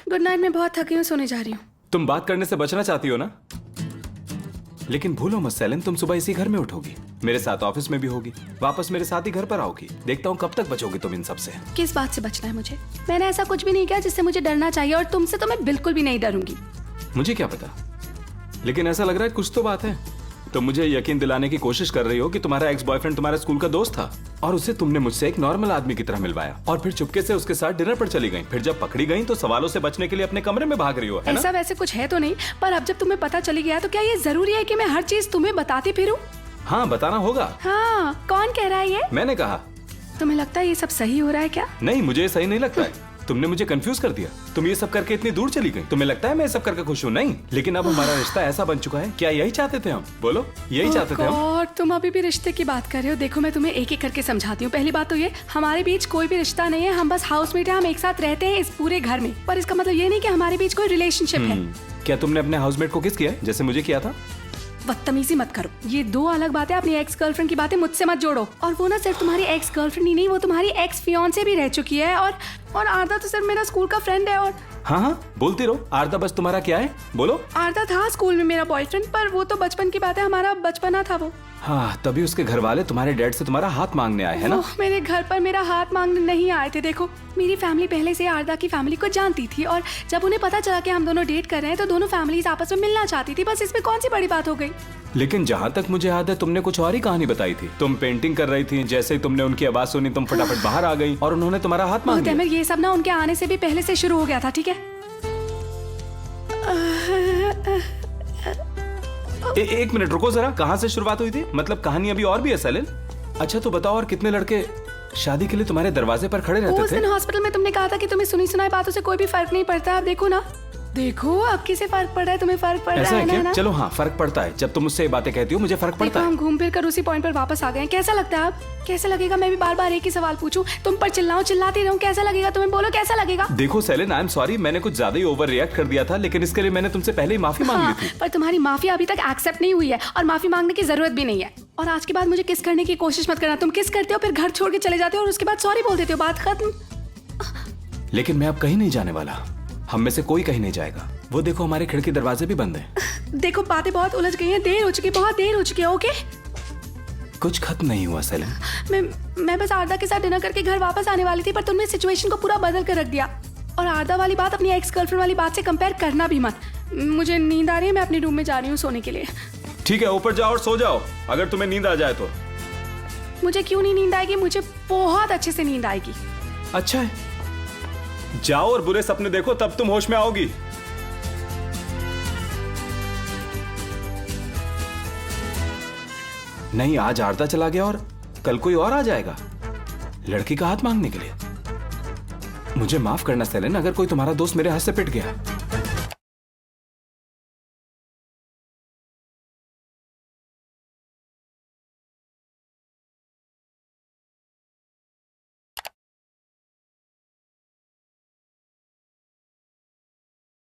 Good night, मैं बहुत थकी हूँ, सोने जा रही हूँ। तुम बात करने से बचना चाहती हो ना, लेकिन भूलो मत सेलिन, तुम सुबह इसी घर में उठोगी, मेरे साथ ऑफिस में भी होगी, वापस मेरे साथ ही घर पर आओगी। देखता हूँ कब तक बचोगी तुम इन सब से। किस बात से बचना है मुझे? मैंने ऐसा कुछ भी नहीं किया जिससे मुझे डरना चाहिए, और तुमसे तो मैं बिल्कुल भी नहीं डरूंगी। मुझे क्या पता, लेकिन ऐसा लग रहा है कुछ तो बात है। तो मुझे यकीन दिलाने की कोशिश कर रही हो कि तुम्हारा एक्स बॉयफ्रेंड तुम्हारे स्कूल का दोस्त था और उसे तुमने मुझसे एक नॉर्मल आदमी की तरह मिलवाया और फिर चुपके से उसके साथ डिनर पर चली गई। फिर जब पकड़ी गई तो सवालों से बचने के लिए अपने कमरे में भाग रही हो, है ना? ऐसा वैसे कुछ है तो नहीं, पर अब जब तुम्हें पता चली गया तो क्या ये जरूरी है कि मैं हर चीज तुम्हें बताती फिरूं? हाँ, बताना होगा। हाँ, कौन कह रहा है ये? मैंने कहा। तुम्हें लगता है ये सब सही हो रहा है क्या? नहीं, मुझे सही नहीं लगता है। तुमने मुझे कंफ्यूज कर दिया। तुम ये सब करके इतनी दूर चली गई। तुम्हें लगता है मैं ये सब करके खुश हूँ? नहीं, लेकिन अब हमारा रिश्ता ऐसा बन चुका है। क्या यही चाहते थे हम? बोलो, यही चाहते थे हम? और तुम अभी भी रिश्ते की बात कर रहे हो। देखो, मैं तुम्हें एक एक करके समझाती हूँ। पहली बात तो ये, हमारे बीच कोई भी रिश्ता नहीं है, हम बस हाउसमेट है, हम एक साथ रहते हैं इस पूरे घर में। पर इसका मतलब ये नहीं कि हमारे बीच कोई रिलेशनशिप है। क्या तुमने अपने हाउसमेट को किस किया है जैसे मुझे किया था? बदतमीजी मत करो, ये दो अलग बातें। अपनी एक्स गर्लफ्रेंड की बातें मुझसे मत जोड़ो। और वो ना सिर्फ तुम्हारी एक्स गर्लफ्रेंड ही नहीं, वो तुम्हारी एक्स फियांसे भी रह चुकी है। और आरदा तो सिर्फ मेरा स्कूल का फ्रेंड है। और हाँ, बोलती रहो। आरदा बस तुम्हारा क्या है? बोलो। आरदा था स्कूल में मेरा बॉयफ्रेंड, पर वो तो बचपन की बात है, हमारा बचपना था वो। हाँ, तभी उसके घर वाले तुम्हारे डैड से तुम्हारा हाथ मांगने आए, है ना? मेरे घर पर मेरा हाथ मांगने नहीं आए थे। देखो, मेरी फैमिली पहले से आरदा की फैमिली को जानती थी, और जब उन्हें पता चला कि हम दोनों डेट कर रहे हैं तो दोनों फैमिलीज आपस में मिलना चाहती थी। बस इसमें कौन सी बड़ी बात हो गई? लेकिन जहाँ तक मुझे याद है तुमने कुछ और ही कहानी बताई थी। तुम पेंटिंग कर रही थी, जैसे ही तुमने उनकी आवाज सुनी तुम फटाफट बाहर आ गई और उन्होंने तुम्हारा हाथ मांग लिया। ये सब ना उनके आने से भी पहले से शुरू हो गया था, ठीक है? एक मिनट रुको जरा, कहाँ से शुरुआत हुई थी? मतलब कहानी अभी और भी है सेलिन? अच्छा तो बताओ, और कितने लड़के शादी के लिए तुम्हारे दरवाजे पर खड़े रहते थे? उस दिन हॉस्पिटल में तुमने कहा था कि तुम्हें सुनी सुनाई बातों से कोई भी फर्क नहीं पड़ता। अब देखो ना, देखो अब किसे फर्क पड़ रहा है? तुम्हें फर्क पड़ रहा है ना? चलो हाँ, फर्क पड़ता है। जब तुम मुझसे ये बातें कहती हो मुझे फर्क पड़ता है। हम घूम फिर कर उसी पॉइंट पर वापस आ गए। कैसा लगता है अब? कैसा लगेगा मैं भी बार बार एक ही सवाल पूछूं, तुम पर चिल्लाऊं, चिल्लाती रहूं? कैसा लगेगा तुम्हें? बोलो कैसा लगेगा? देखो सेलिन, आई एम सॉरी, मैंने कुछ ज्यादा ही ओवर रिएक्ट कर दिया था, लेकिन इसके लिए मैंने तुमसे पहले ही माफी मांग ली थी। पर तुम्हारी माफी अभी तक एक्सेप्ट नहीं हुई है, और माफी मांगने की जरूरत भी नहीं है। और आज के बाद मुझे किस करने की कोशिश मत करना। तुम किस करते हो, फिर घर छोड़ के चले जाते हो और उसके बाद सॉरी बोल देते हो, बात खत्म। लेकिन मैं अब कहीं नहीं जाने वाला, हम में से कोई कहीं नहीं जाएगा। वो देखो, हमारे खिड़की दरवाजे भी बंद हैं। देखो, बातें बहुत उलझ गई हैं, देर हो चुकी, बहुत देर हो चुकी है। ओके, कुछ खत्म नहीं हुआ सेलिन। मैं बस आरदा के साथ डिनर करके घर वापस आने वाली थी, पर तुमने सिचुएशन को पूरा बदल कर रख दिया। और आरदा वाली बात अपनी एक्स गर्लफ्रेंड वाली बात से कंपेयर करना भी मत। मुझे नींद आ रही है, मैं अपने रूम में जा रही हूँ सोने के लिए। ठीक है, ऊपर जाओ और सो जाओ, अगर तुम्हें नींद आ जाए तो। मुझे क्यों नहीं नींद आएगी? मुझे बहुत अच्छे से नींद आएगी। अच्छा है, जाओ और बुरे सपने देखो, तब तुम होश में आओगी। नहीं, आज आरदा चला गया और कल कोई और आ जाएगा लड़की का हाथ मांगने के लिए। मुझे माफ करना सेलिन, अगर कोई तुम्हारा दोस्त मेरे हाथ से पिट गया।